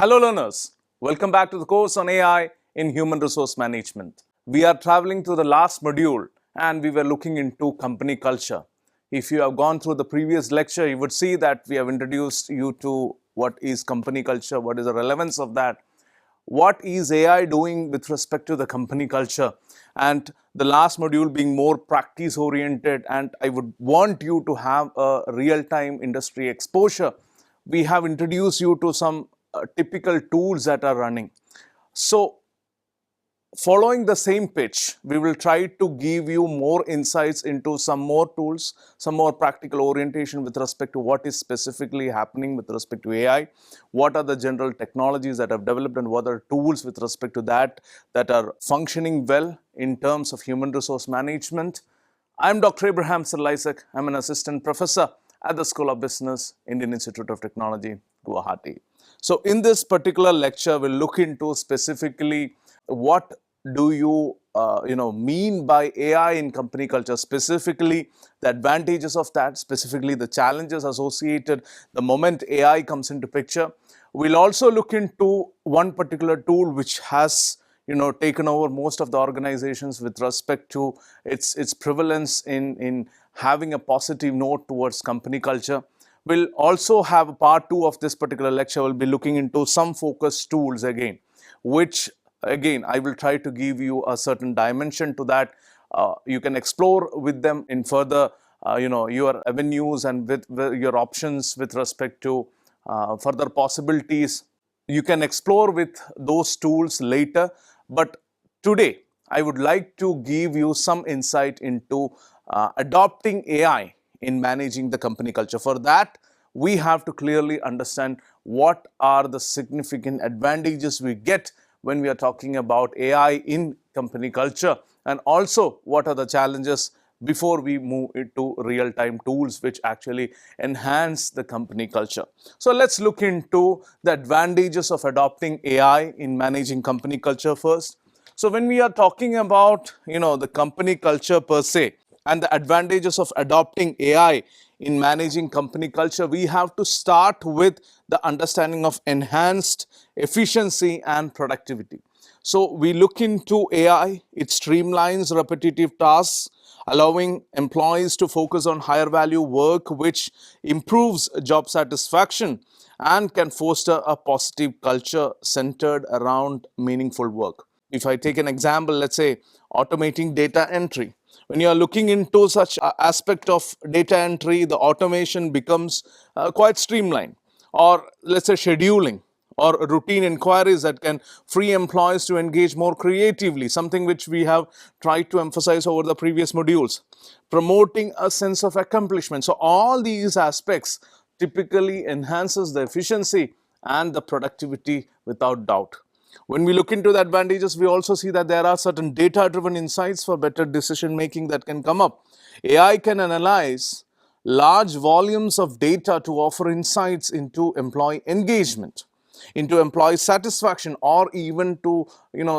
Hello learners, welcome back to the course on AI in Human Resource Management. We are traveling to the last module and we were looking into company culture. If you have gone through the previous lecture, you would see that we have introduced you to what is company culture, what is the relevance of that, what is AI doing with respect to the company culture, and the last module being more practice oriented, and I would want you to have a real-time industry exposure. We have introduced you to some typical tools that are running. So following the same pitch, we will try to give you more insights into some more tools, some more practical orientation with respect to what is specifically happening with respect to AI, what are the general technologies that have developed and what are tools with respect to that are functioning well in terms of human resource management. I'm Dr. Abraham Sirlaisak. I'm an assistant professor at the School of Business, Indian Institute of Technology, Guwahati. So in this particular lecture, we'll look into specifically what do you mean by AI in company culture, specifically the advantages of that, specifically the challenges associated the moment AI comes into picture. We'll also look into one particular tool which has taken over most of the organizations with respect to its prevalence in having a positive note towards company culture. We'll also have a part two of this particular lecture. We'll be looking into some focus tools again, which again I will try to give you a certain dimension to that. You can explore with them in further your avenues and with your options with respect to further possibilities. You can explore with those tools later, but today I would like to give you some insight into adopting AI in managing the company culture. For that, we have to clearly understand what are the significant advantages we get when we are talking about AI in company culture, and also what are the challenges before we move into real-time tools which actually enhance the company culture. So let's look into the advantages of adopting AI in managing company culture first. So when we are talking about the company culture per se and the advantages of adopting AI in managing company culture, we have to start with the understanding of enhanced efficiency and productivity. So we look into AI, it streamlines repetitive tasks, allowing employees to focus on higher value work, which improves job satisfaction and can foster a positive culture centered around meaningful work. If I take an example, let's say automating data entry. When you are looking into such aspect of data entry, the automation becomes quite streamlined. Or let's say scheduling or routine inquiries that can free employees to engage more creatively, something which we have tried to emphasize over the previous modules. Promoting a sense of accomplishment. So all these aspects typically enhances the efficiency and the productivity without doubt. When we look into the advantages, we also see that there are certain data-driven insights for better decision making that can come up. AI can analyze large volumes of data to offer insights into employee engagement, into employee satisfaction, or even to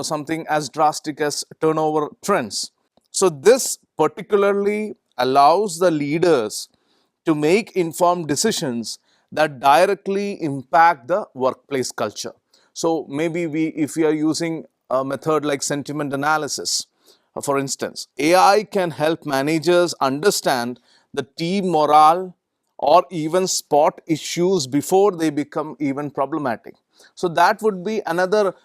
something as drastic as turnover trends. So this particularly allows the leaders to make informed decisions that directly impact the workplace culture. So maybe if we are using a method like sentiment analysis, for instance, AI can help managers understand the team morale or even spot issues before they become even problematic. So that would be another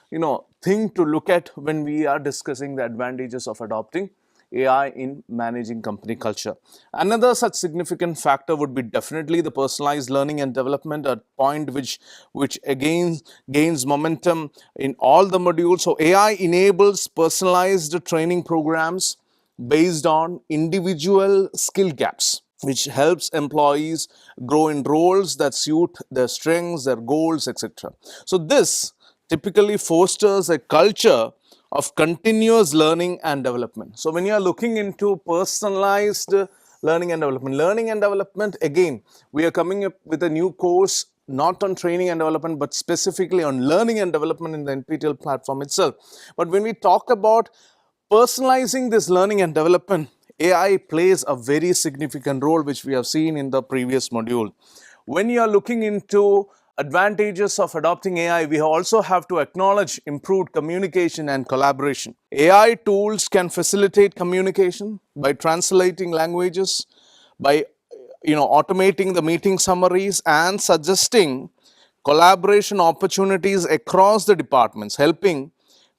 thing to look at when we are discussing the advantages of adopting AI in managing company culture. Another such significant factor would be definitely the personalized learning and development, a point which again gains momentum in all the modules. So AI enables personalized training programs based on individual skill gaps, which helps employees grow in roles that suit their strengths, their goals, etc. So this typically fosters a culture of continuous learning and development. So when you are looking into personalized learning and development, again, we are coming up with a new course not on training and development, but specifically on learning and development in the NPTEL platform itself. But when we talk about personalizing this learning and development, AI plays a very significant role, which we have seen in the previous module. When you are looking into advantages of adopting AI, we also have to acknowledge improved communication and collaboration. AI tools can facilitate communication by translating languages, by automating the meeting summaries and suggesting collaboration opportunities across the departments, helping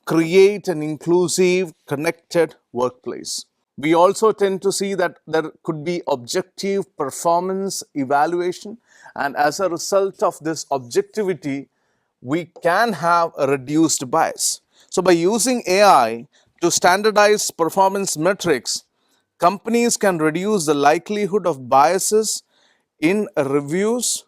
create an inclusive, connected workplace. We also tend to see that there could be objective performance evaluation, and as a result of this objectivity, we can have a reduced bias. So, by using AI to standardize performance metrics, companies can reduce the likelihood of biases in reviews,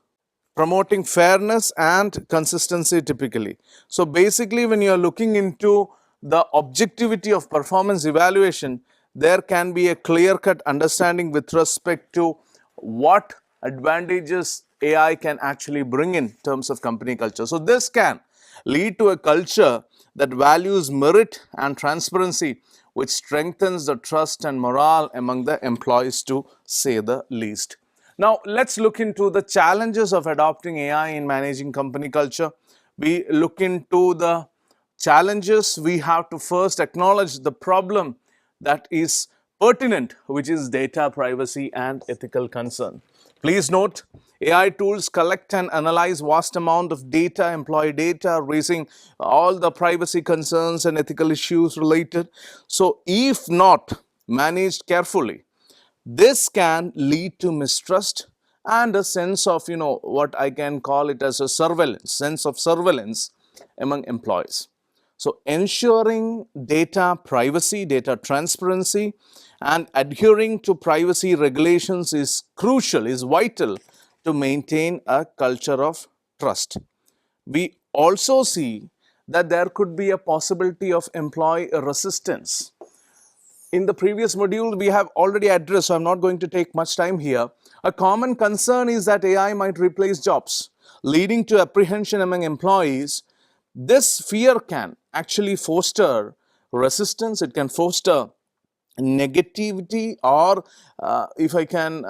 promoting fairness and consistency typically. So basically, when you are looking into the objectivity of performance evaluation, there can be a clear-cut understanding with respect to what advantages AI can actually bring in terms of company culture. So this can lead to a culture that values merit and transparency, which strengthens the trust and morale among the employees, to say the least. Now, let's look into the challenges of adopting AI in managing company culture. We look into the challenges. We have to first acknowledge the problem that is pertinent, which is data privacy and ethical concern. Please note, AI tools collect and analyze vast amount of data, employee data, raising all the privacy concerns and ethical issues related. So, if not managed carefully, this can lead to mistrust and a sense of, what I can call it as a sense of surveillance among employees. So, ensuring data privacy, data transparency, and adhering to privacy regulations is crucial, is vital to maintain a culture of trust. We also see that there could be a possibility of employee resistance. In the previous module, we have already addressed, so I'm not going to take much time here. A common concern is that AI might replace jobs, leading to apprehension among employees. This fear can actually foster resistance, it can foster negativity, or if I can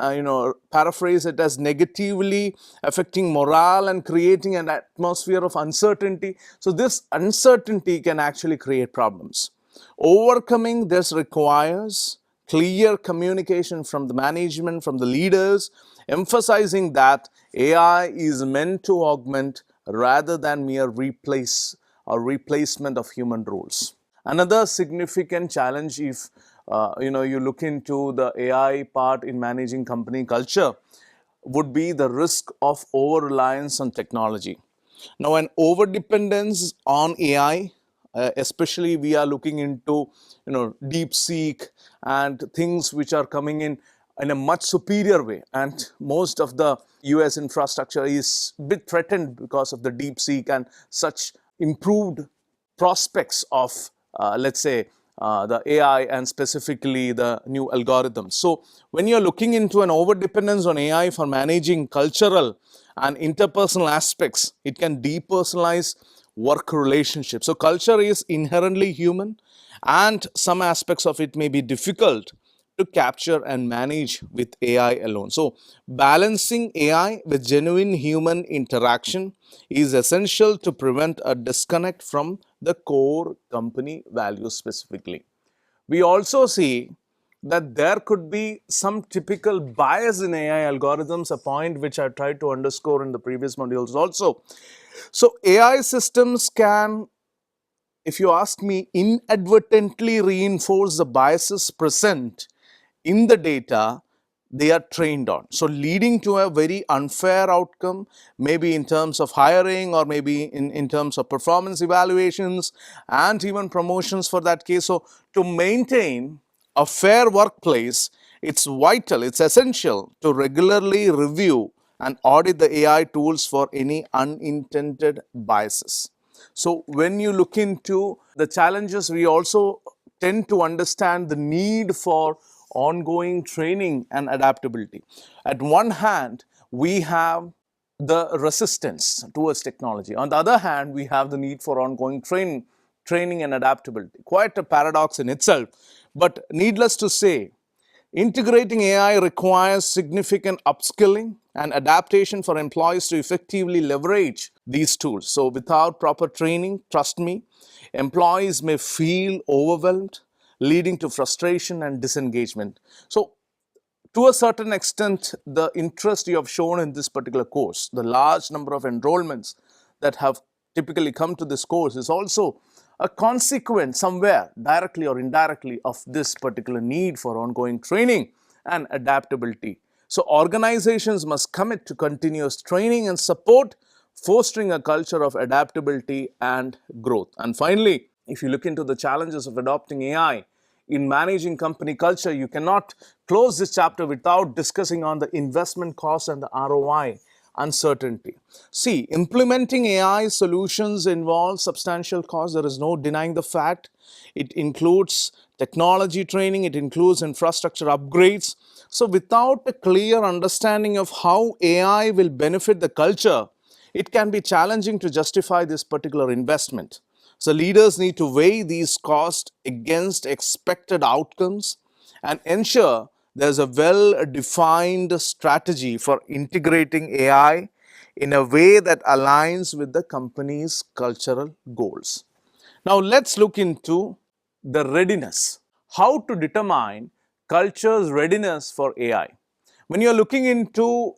paraphrase it as negatively affecting morale and creating an atmosphere of uncertainty. So this uncertainty can actually create problems. Overcoming this requires clear communication from the management, from the leaders, emphasizing that AI is meant to augment rather than mere replacement of human roles. Another significant challenge, if you look into the AI part in managing company culture, would be the risk of over-reliance on technology. Now, an over-dependence on AI, especially we are looking into DeepSeek and things which are coming in a much superior way, and most of the US infrastructure is a bit threatened because of the DeepSeek and such improved prospects of let's say the AI and specifically the new algorithms. So when you're looking into an over dependence on AI for managing cultural and interpersonal aspects, it can depersonalize work relationships. So culture is inherently human, and some aspects of it may be difficult to capture and manage with AI alone. So balancing AI with genuine human interaction is essential to prevent a disconnect from the core company values specifically. We also see that there could be some typical bias in AI algorithms, a point which I tried to underscore in the previous modules also. So AI systems can, if you ask me, inadvertently reinforce the biases present in the data they are trained on. So leading to a very unfair outcome, maybe in terms of hiring or maybe in terms of performance evaluations and even promotions for that case. So to maintain a fair workplace, it's vital, it's essential to regularly review and audit the AI tools for any unintended biases. So when you look into the challenges, we also tend to understand the need for ongoing training and adaptability. At one hand, we have the resistance towards technology. On the other hand, we have the need for ongoing training and adaptability. Quite a paradox in itself. But needless to say, Integrating AI requires significant upskilling and adaptation for employees to effectively leverage these tools. So, without proper training, trust me, employees may feel overwhelmed, leading to frustration and disengagement. So, to a certain extent, the interest you have shown in this particular course, the large number of enrollments that have typically come to this course, is also a consequence somewhere, directly or indirectly, of this particular need for ongoing training and adaptability. So, organizations must commit to continuous training and support, fostering a culture of adaptability and growth. And finally, if you look into the challenges of adopting AI in managing company culture, you cannot close this chapter without discussing on the investment cost and the ROI uncertainty. See, implementing AI solutions involves substantial costs. There is no denying the fact. It includes technology training, it includes infrastructure upgrades. So, without a clear understanding of how AI will benefit the culture, it can be challenging to justify this particular investment. So, leaders need to weigh these costs against expected outcomes and ensure there's a well defined strategy for integrating AI in a way that aligns with the company's cultural goals. Now, let's look into the readiness. How to determine culture's readiness for AI. When you're looking into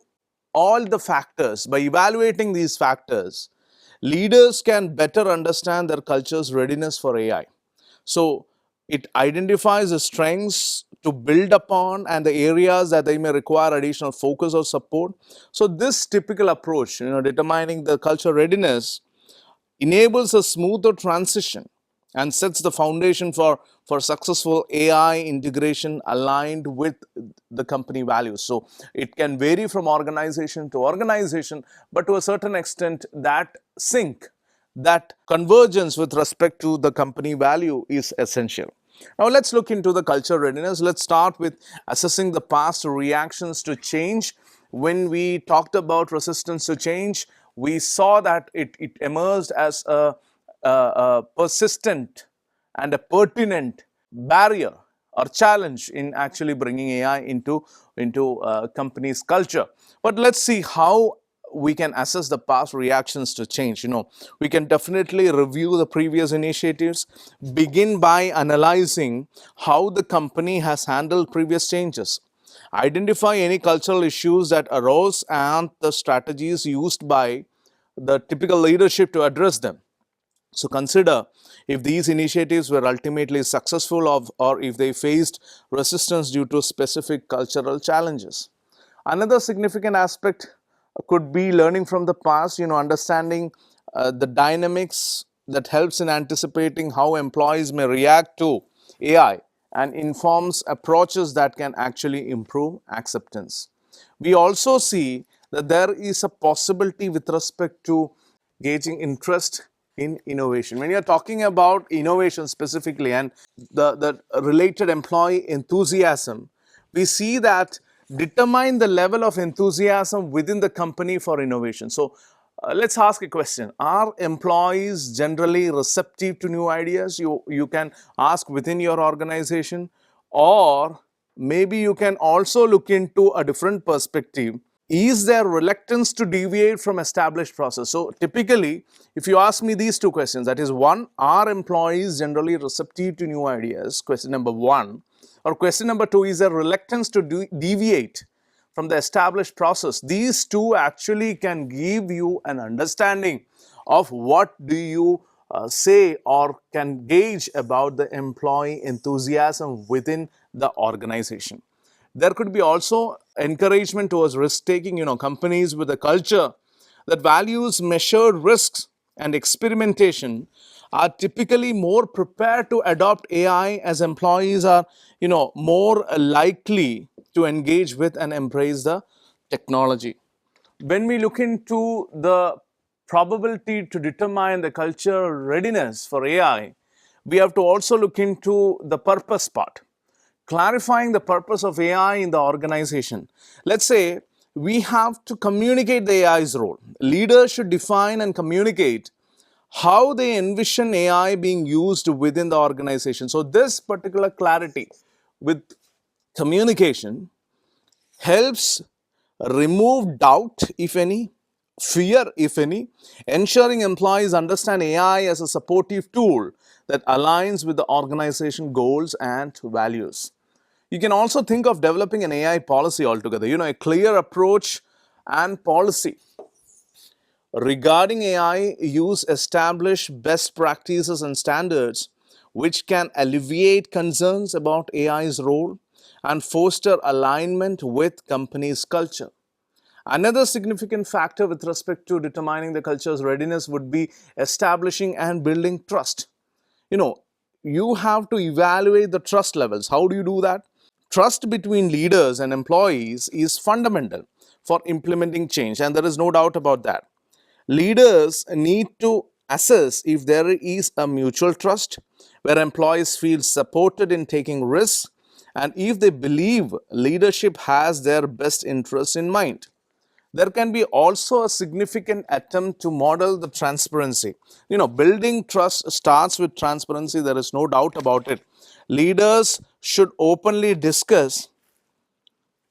all the factors, by evaluating these factors, leaders can better understand their culture's readiness for AI. So, it identifies the strengths to build upon and the areas that they may require additional focus or support. So, this typical approach, determining the culture readiness, enables a smoother transition and sets the foundation for successful AI integration aligned with the company values. So, it can vary from organization to organization, but to a certain extent, that sync, that convergence with respect to the company value is essential. Now, let's look into the culture readiness. Let's start with assessing the past reactions to change. When we talked about resistance to change, we saw that it emerged as a persistent and a pertinent barrier or challenge in actually bringing AI into company's culture. But let's see how we can assess the past reactions to change. We can definitely review the previous initiatives, begin by analyzing how the company has handled previous changes, identify any cultural issues that arose and the strategies used by the typical leadership to address them. So, consider if these initiatives were ultimately successful or if they faced resistance due to specific cultural challenges. Another significant aspect could be learning from the past, understanding the dynamics that helps in anticipating how employees may react to AI and informs approaches that can actually improve acceptance. We also see that there is a possibility with respect to gauging interest in innovation. When you're talking about innovation specifically and the related employee enthusiasm, we see that determine the level of enthusiasm within the company for innovation. So, let's ask a question. Are employees generally receptive to new ideas? You can ask within your organization, or maybe you can also look into a different perspective. Is there reluctance to deviate from established process? So, typically, if you ask me these two questions, that is, one, are employees generally receptive to new ideas? Question number one. Or question number two, is there reluctance to deviate from the established process? These two actually can give you an understanding of what do you say or can gauge about the employee enthusiasm within the organization. There could be also encouragement towards risk-taking. Companies with a culture that values measured risks and experimentation are typically more prepared to adopt AI, as employees are, more likely to engage with and embrace the technology. When we look into the probability to determine the cultural readiness for AI, we have to also look into the purpose part, clarifying the purpose of AI in the organization. Let's say we have to communicate the AI's role. Leaders should define and communicate how they envision AI being used within the organization. So, this particular clarity with communication, helps remove doubt, if any, fear, if any, ensuring employees understand AI as a supportive tool that aligns with the organization goals and values. You can also think of developing an AI policy altogether, a clear approach and policy regarding AI use, establish best practices and standards which can alleviate concerns about AI's role and foster alignment with company's culture. Another significant factor with respect to determining the culture's readiness would be establishing and building trust. You know, you have to evaluate the trust levels. How do you do that? Trust between leaders and employees is fundamental for implementing change, and there is no doubt about that. Leaders need to assess if there is a mutual trust where employees feel supported in taking risks and if they believe leadership has their best interests in mind. There can be also a significant attempt to model the transparency. Building trust starts with transparency, there is no doubt about it. Leaders should openly discuss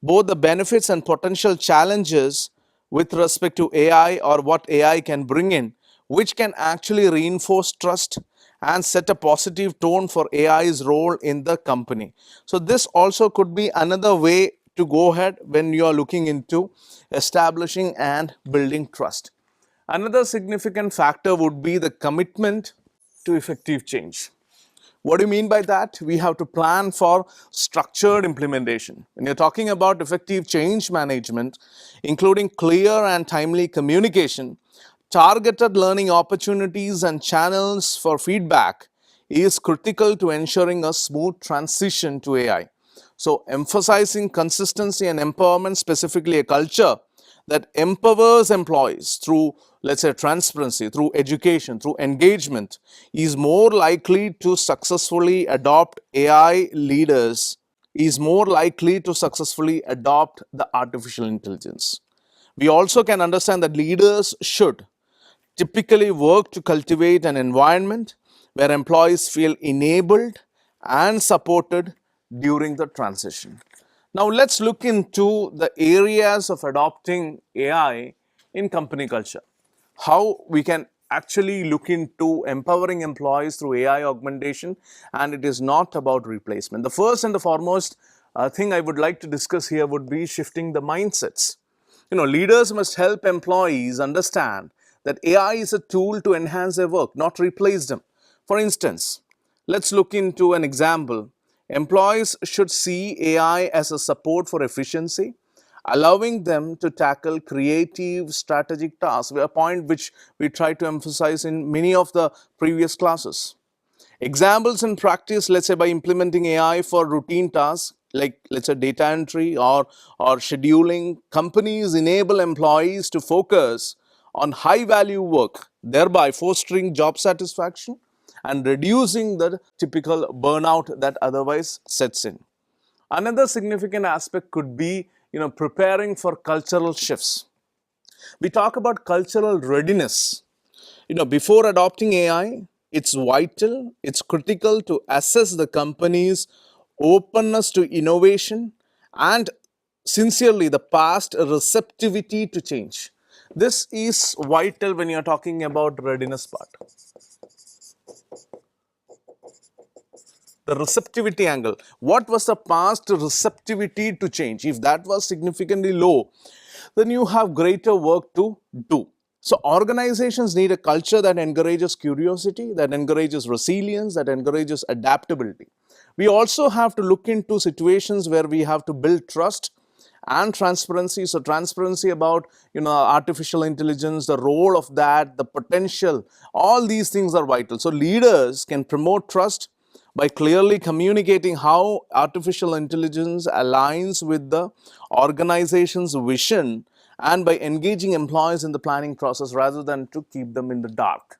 both the benefits and potential challenges with respect to AI or what AI can bring in, which can actually reinforce trust and set a positive tone for AI's role in the company. So this also could be another way to go ahead when you are looking into establishing and building trust. Another significant factor would be the commitment to effective change. What do you mean by that? We have to plan for structured implementation. When you're talking about effective change management, including clear and timely communication, targeted learning opportunities and channels for feedback is critical to ensuring a smooth transition to AI. So emphasizing consistency and empowerment, specifically a culture that empowers employees through, let's say, transparency, through education, through engagement, is more likely to successfully adopt AI leaders, is more likely to successfully adopt the artificial intelligence. We also can understand that leaders should typically work to cultivate an environment where employees feel enabled and supported during the transition. Now let's look into the areas of adopting AI in company culture. How we can actually look into empowering employees through AI augmentation, and it is not about replacement. The first and the foremost thing I would like to discuss here would be shifting the mindsets. Leaders must help employees understand that AI is a tool to enhance their work, not replace them. For instance, let's look into an example. Employees should see AI as a support for efficiency, allowing them to tackle creative strategic tasks, a point which we try to emphasize in many of the previous classes. Examples in practice, let's say by implementing AI for routine tasks like, let's say, data entry or scheduling, companies enable employees to focus on high value work, thereby fostering job satisfaction and reducing the typical burnout that otherwise sets in. Another significant aspect could be, preparing for cultural shifts. We talk about cultural readiness. Before adopting AI, it's vital, it's critical to assess the company's openness to innovation and sincerely the past receptivity to change. This is vital when you're talking about readiness part. The receptivity angle. What was the past receptivity to change? If that was significantly low, then you have greater work to do. So organizations need a culture that encourages curiosity, that encourages resilience, that encourages adaptability. We also have to look into situations where we have to build trust and transparency. So transparency about, artificial intelligence, the role of that, the potential, all these things are vital. So leaders can promote trust by clearly communicating how artificial intelligence aligns with the organization's vision and by engaging employees in the planning process rather than to keep them in the dark.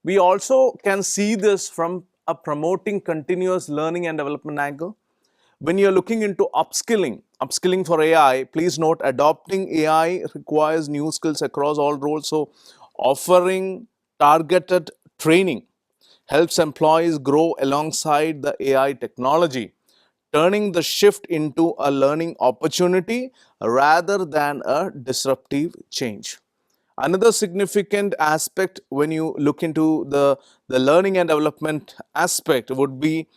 We also can see this from a promoting continuous learning and development angle. When you're looking into upskilling for AI, please note adopting AI requires new skills across all roles. So offering targeted training helps employees grow alongside the AI technology. turning the shift into a learning opportunity rather than a disruptive change. Another significant aspect when you look into the learning and development aspect would be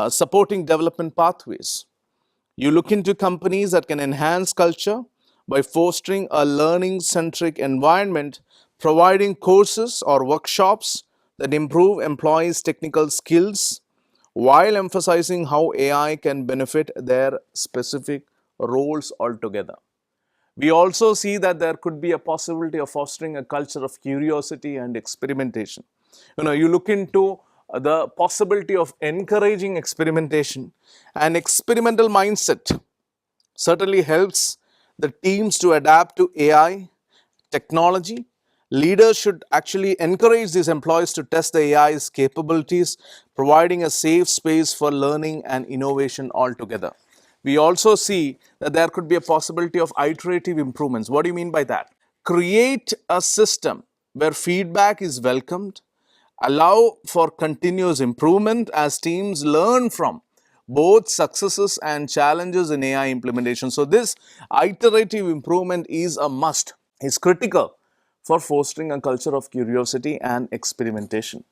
supporting development pathways. You look into companies that can enhance culture by fostering a learning centric environment, providing courses or workshops that improve employees' technical skills while emphasizing how AI can benefit their specific roles altogether. We also see that there could be a possibility of fostering a culture of curiosity and experimentation. You look into the possibility of encouraging experimentation. An experimental mindset certainly helps the teams to adapt to AI technology. Leaders should actually encourage these employees to test the AI's capabilities, providing a safe space for learning and innovation altogether. We also see that there could be a possibility of iterative improvements. What do you mean by that? Create a system where feedback is welcomed, allow for continuous improvement as teams learn from both successes and challenges in AI implementation. So, this iterative improvement is a must, is critical for fostering a culture of curiosity and experimentation.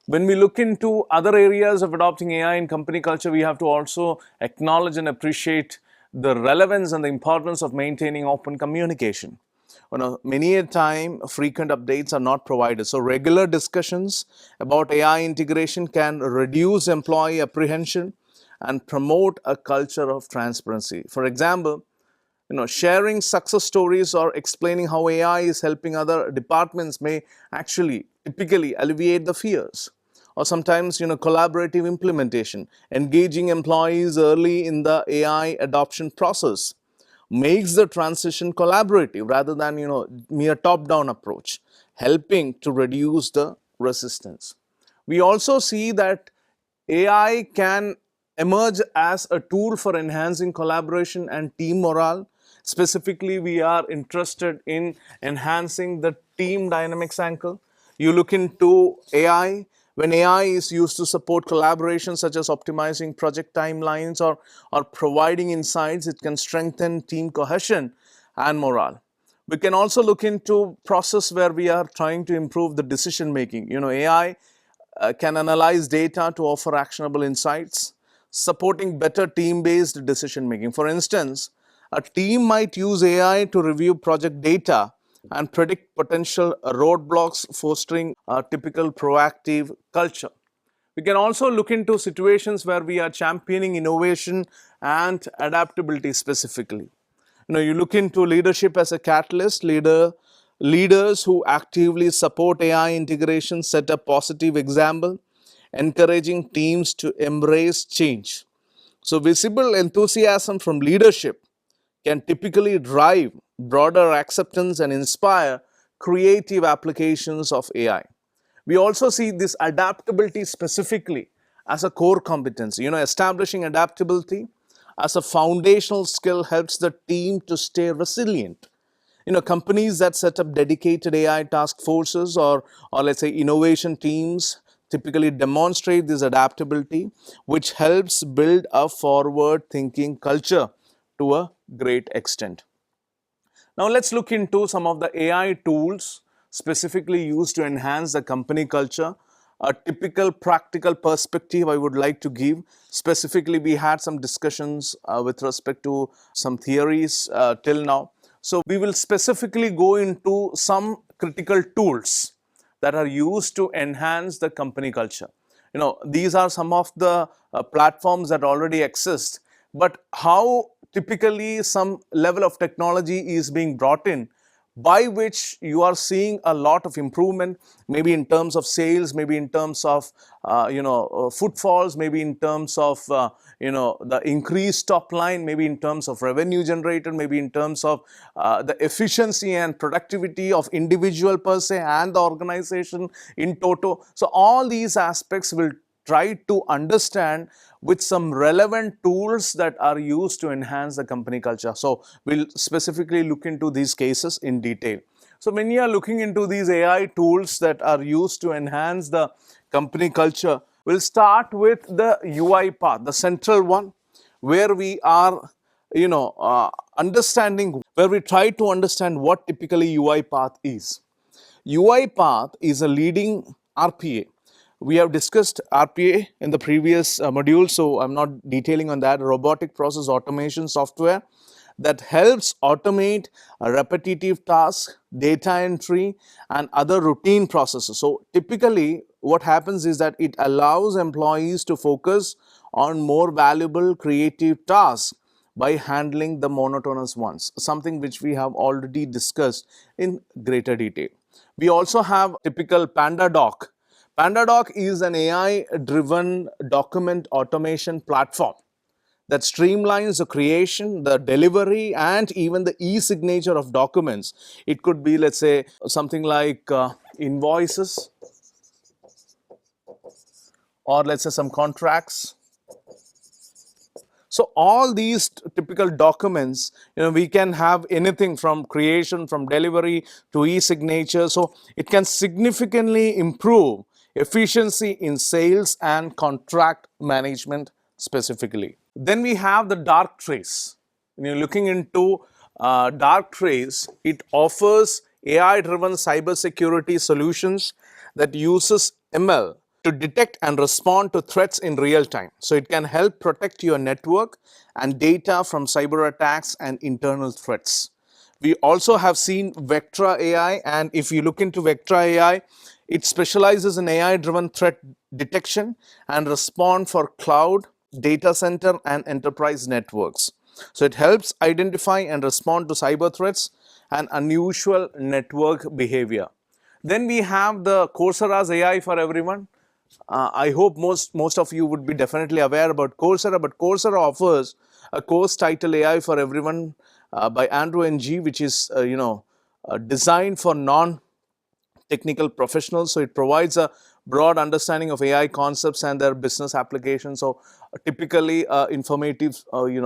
When we look into other areas of adopting AI in company culture, we have to also acknowledge and appreciate the relevance and the importance of maintaining open communication. Many a time, frequent updates are not provided. So, regular discussions about AI integration can reduce employee apprehension and promote a culture of transparency. For example, sharing success stories or explaining how AI is helping other departments may actually typically alleviate the fears. Or sometimes, collaborative implementation, engaging employees early in the AI adoption process makes the transition collaborative rather than, mere top-down approach, helping to reduce the resistance. We also see that AI can emerge as a tool for enhancing collaboration and team morale. Specifically, we are interested in enhancing the team dynamics angle. You look into AI, when AI is used to support collaboration such as optimizing project timelines or providing insights, it can strengthen team cohesion and morale. We can also look into process where we are trying to improve the decision making. AI can analyze data to offer actionable insights, supporting better team-based decision making. For instance, a team might use AI to review project data and predict potential roadblocks, fostering a typical proactive culture. We can also look into situations where we are championing innovation and adaptability specifically. You look into leadership as a catalyst. Leaders who actively support AI integration set a positive example, encouraging teams to embrace change. So, visible enthusiasm from leadership can typically drive broader acceptance and inspire creative applications of AI. We also see this adaptability specifically as a core competency. Establishing adaptability as a foundational skill helps the team to stay resilient. Companies that set up dedicated AI task forces or let's say innovation teams typically demonstrate this adaptability, which helps build a forward thinking culture to a great extent. Now, let's look into some of the AI tools specifically used to enhance the company culture. A typical practical perspective I would like to give. Specifically, we had some discussions with respect to some theories till now. So, we will specifically go into some critical tools that are used to enhance the company culture. These are some of the platforms that already exist, but how typically some level of technology is being brought in by which you are seeing a lot of improvement, maybe in terms of sales, maybe in terms of footfalls, maybe in terms of the increased top line, maybe in terms of revenue generated, maybe in terms of the efficiency and productivity of individual per se and the organization in toto. So all these aspects will try to understand with some relevant tools that are used to enhance the company culture. So, we'll specifically look into these cases in detail. So, when you are looking into these AI tools that are used to enhance the company culture, we'll start with the UI part, the central one, where we are, understanding, where we try to understand what typically UiPath is. UiPath is a leading RPA. We have discussed RPA in the previous module, so I'm not detailing on that. Robotic process automation software that helps automate repetitive tasks, data entry, and other routine processes. So typically, what happens is that it allows employees to focus on more valuable creative tasks by handling the monotonous ones, something which we have already discussed in greater detail. We also have typical PandaDoc. PandaDoc is an AI-driven document automation platform that streamlines the creation, the delivery, and even the e-signature of documents. It could be, let's say, something like invoices, or let's say some contracts. So all these typical documents, we can have anything from creation, from delivery to e-signature. So it can significantly improve efficiency in sales and contract management specifically. Then we have the Darktrace. When you're looking into Darktrace, it offers AI-driven cybersecurity solutions that uses ML to detect and respond to threats in real time. So it can help protect your network and data from cyber attacks and internal threats. We also have seen Vectra AI, and if you look into Vectra AI, it specializes in AI-driven threat detection and response for cloud, data center, and enterprise networks. So it helps identify and respond to cyber threats and unusual network behavior. Then we have the Coursera's AI for everyone. I hope most of you would be definitely aware about Coursera, but Coursera offers a course titled AI for Everyone by Andrew Ng, which is designed for non-technical professionals. So it provides a broad understanding of AI concepts and their business applications. So typically informative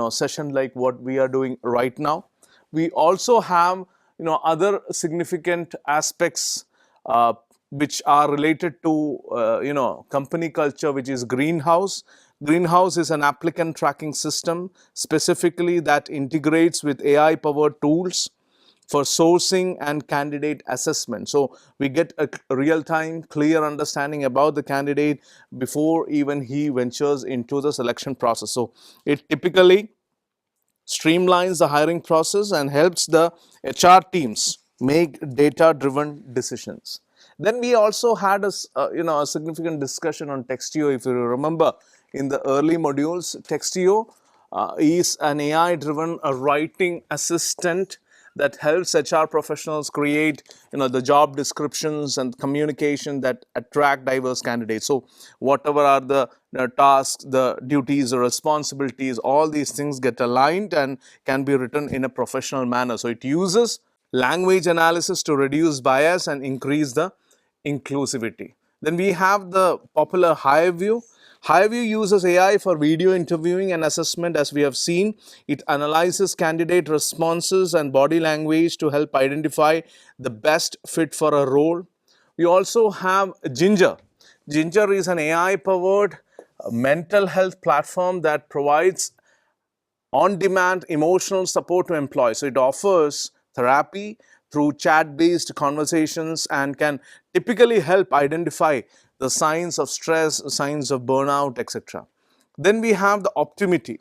session like what we are doing right now. We also have other significant aspects which are related to company culture, which is Greenhouse. Greenhouse is an applicant tracking system specifically that integrates with AI powered tools for sourcing and candidate assessment. So we get a real-time, clear understanding about the candidate before even he ventures into the selection process. So it typically streamlines the hiring process and helps the HR teams make data-driven decisions. Then we also had a significant discussion on Textio. If you remember, in the early modules, Textio is an AI-driven writing assistant that helps HR professionals create the job descriptions and communication that attract diverse candidates. So whatever are the tasks, the duties, the responsibilities, all these things get aligned and can be written in a professional manner. So it uses language analysis to reduce bias and increase the inclusivity. Then we have the popular HireVue. HireVue uses AI for video interviewing and assessment. As we have seen, it analyzes candidate responses and body language to help identify the best fit for a role. We also have Ginger. Ginger is an AI-powered mental health platform that provides on-demand emotional support to employees. So it offers therapy through chat-based conversations and can typically help identify the signs of stress, signs of burnout, etc. Then we have the Optimity.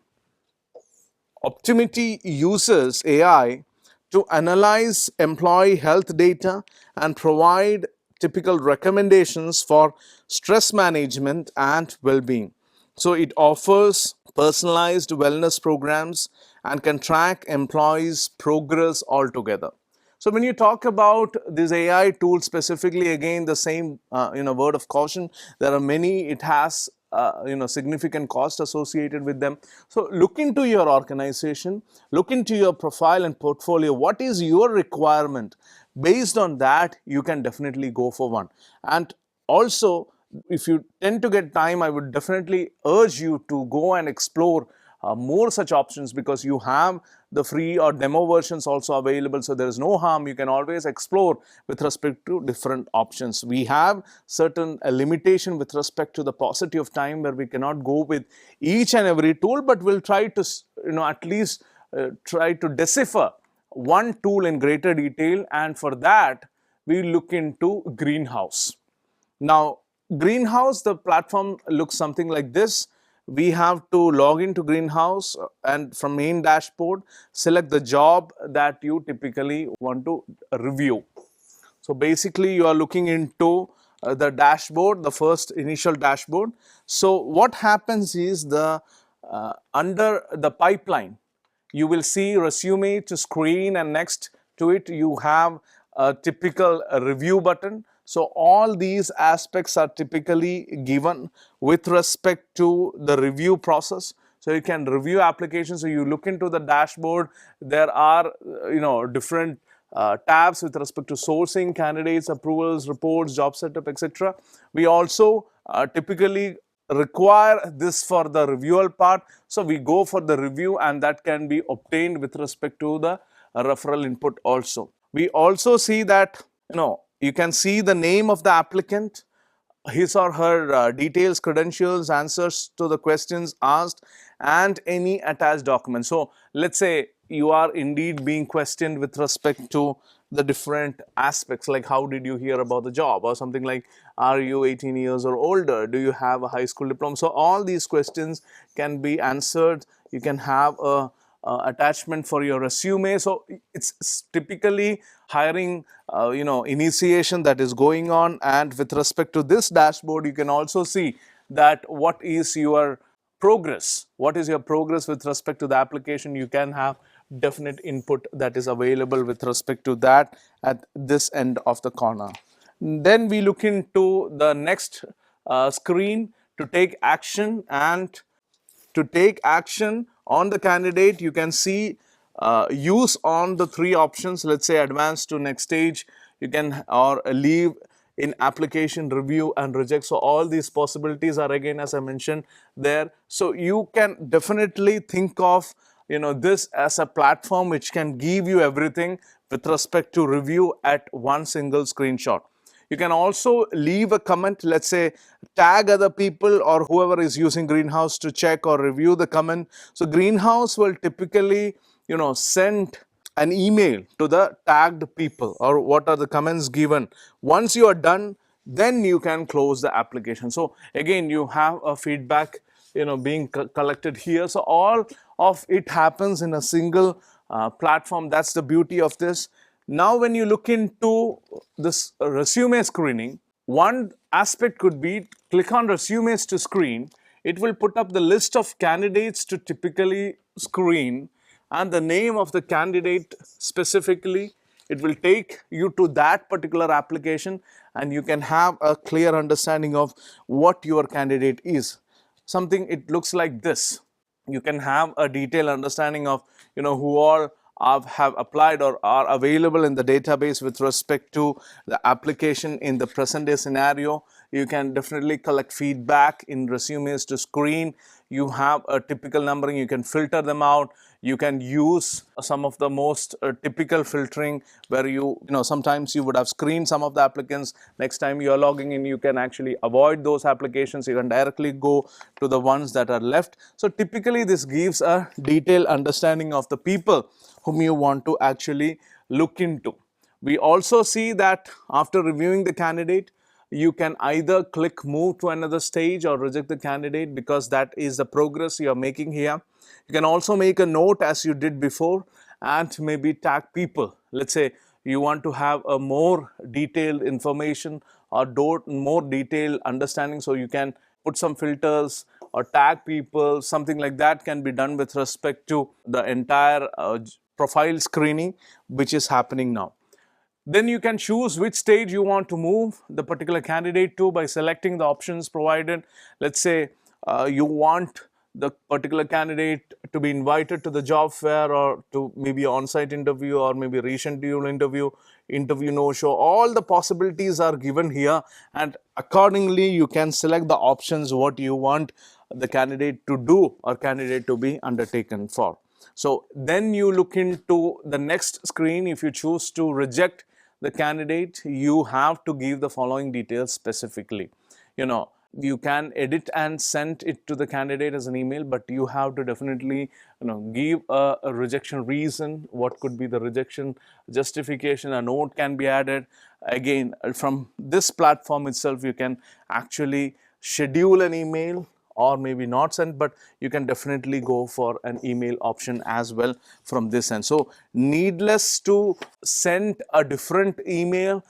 Optimity uses AI to analyze employee health data and provide typical recommendations for stress management and well-being. So it offers personalized wellness programs and can track employees' progress altogether. So when you talk about this AI tool specifically, again, the same word of caution. There are many. It has significant cost associated with them. So look into your organization, look into your profile and portfolio. What is your requirement? Based on that, you can definitely go for one. And also, if you tend to get time, I would definitely urge you to go and explore more such options, because you have the free or demo versions also available. So there is no harm. You can always explore with respect to different options. We have certain limitation with respect to the paucity of time, where we cannot go with each and every tool, but we'll try to at least try to decipher one tool in greater detail, and for that we look into Greenhouse. Now, Greenhouse, the platform looks something like this. We have to log into Greenhouse and from main dashboard, select the job that you typically want to review. So basically, you are looking into the dashboard, the first initial dashboard. So what happens is under the pipeline, you will see resume to screen, and next to it you have a typical review button. So all these aspects are typically given with respect to the review process. So you can review applications. So you look into the dashboard, there are different tabs with respect to sourcing, candidates, approvals, reports, job setup, etc. We also typically require this for the review part. So we go for the review, and that can be obtained with respect to the referral input also. We also see that you can see the name of the applicant, his or her details, credentials, answers to the questions asked, and any attached documents. So let's say you are indeed being questioned with respect to the different aspects, like how did you hear about the job, or something like are you 18 years or older, do you have a high school diploma. So all these questions can be answered. You can have a attachment for your resume. So it's typically hiring initiation that is going on. And with respect to this dashboard, you can also see that what is your progress, with respect to the application. You can have definite input that is available with respect to that at this end of the corner. Then we look into the next screen to take action. And to take action on the candidate, you can see use on the three options. Let's say advance to next stage, you can, or leave in application, review and reject. So all these possibilities are, again, as I mentioned there. So you can definitely think of this as a platform which can give you everything with respect to review at one single screenshot. You can also leave a comment, let's say tag other people or whoever is using Greenhouse to check or review the comment. So Greenhouse will typically send an email to the tagged people, or what are the comments given. Once you are done, then you can close the application. So again, you have a feedback being collected here. So all of it happens in a single platform. That's the beauty of this. Now when you look into this resume screening, one aspect could be click on resumes to screen. It will put up the list of candidates to typically screen and the name of the candidate specifically. It will take you to that particular application, and you can have a clear understanding of what your candidate is. Something, it looks like this. You can have a detailed understanding of who all have applied or are available in the database with respect to the application in the present day scenario. You can definitely collect feedback in resumes to screen. You have a typical numbering, you can filter them out. You can use some of the most typical filtering, where sometimes you would have screened some of the applicants. Next time you are logging in, you can actually avoid those applications. You can directly go to the ones that are left. So typically this gives a detailed understanding of the people whom you want to actually look into. We also see that after reviewing the candidate, you can either click move to another stage or reject the candidate, because that is the progress you are making here. You can also make a note as you did before and maybe tag people. Let's say you want to have a more detailed information or more detailed understanding, so you can put some filters or tag people. Something like that can be done with respect to the entire profile screening which is happening now. Then you can choose which stage you want to move the particular candidate to by selecting the options provided. Let's say you want the particular candidate to be invited to the job fair, or to maybe on-site interview, or maybe reschedule interview no-show. All the possibilities are given here, and accordingly you can select the options what you want the candidate to do or candidate to be undertaken for. So then you look into the next screen. If you choose to reject the candidate, you have to give the following details specifically. You can edit and send it to the candidate as an email, but you have to definitely give a rejection reason. What could be the rejection justification? A note can be added. Again, from this platform itself, you can actually schedule an email or maybe not send, but you can definitely go for an email option as well from this end. So needless to send a different email,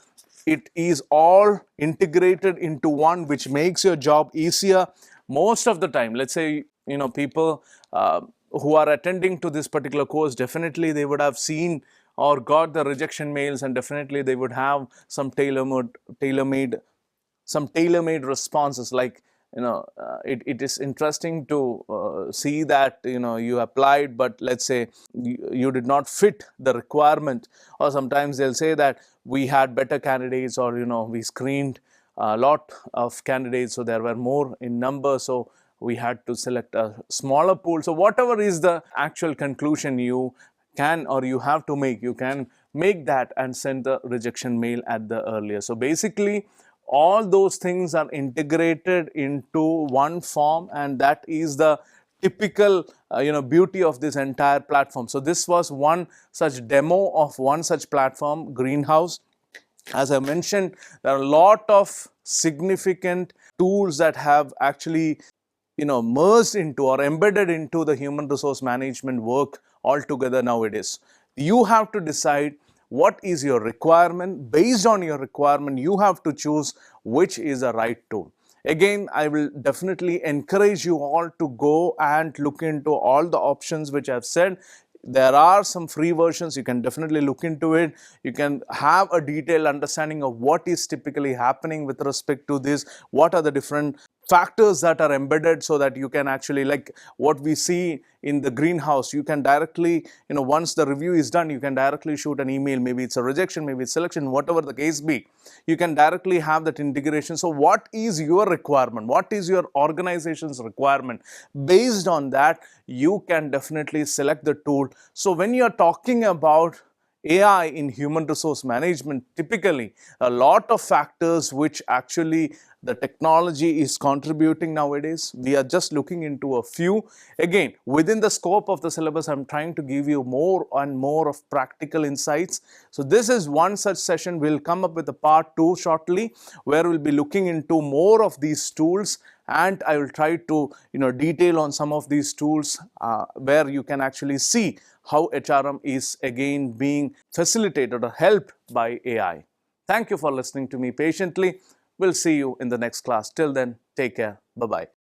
it is all integrated into one, which makes your job easier. Most of the time, let's say people who are attending to this particular course, definitely they would have seen or got the rejection mails, and definitely they would have some tailor-made responses. Like it is interesting to see that you applied, but let's say you did not fit the requirement, or sometimes they'll say that we had better candidates, or we screened a lot of candidates, so there were more in number, so we had to select a smaller pool. So whatever is the actual conclusion you can or you have to make, you can make that and send the rejection mail at the earliest. So basically all those things are integrated into one form, and that is the typical beauty of this entire platform. So this was one such demo of one such platform, Greenhouse. As I mentioned, there are a lot of significant tools that have actually merged into or embedded into the human resource management work altogether nowadays. You have to decide what is your requirement. Based on your requirement, you have to choose which is the right tool. Again, I will definitely encourage you all to go and look into all the options which I've said. There are some free versions. You can definitely look into it. You can have a detailed understanding of what is typically happening with respect to this, what are the different factors that are embedded, so that you can actually, like what we see in the Greenhouse, you can directly, once the review is done, you can directly shoot an email. Maybe it's a rejection, maybe it's selection, whatever the case be, you can directly have that integration. So what is your requirement? What is your organization's requirement? Based on that, you can definitely select the tool. So when you're talking about AI in human resource management, typically a lot of factors which actually the technology is contributing nowadays. We are just looking into a few. Again, within the scope of the syllabus, I'm trying to give you more and more of practical insights. So this is one such session. We'll come up with a part 2 shortly, where we'll be looking into more of these tools, and I will try to detail on some of these tools where you can actually see how HRM is again being facilitated or helped by AI. Thank you for listening to me patiently. We'll see you in the next class. Till then, take care. Bye-bye.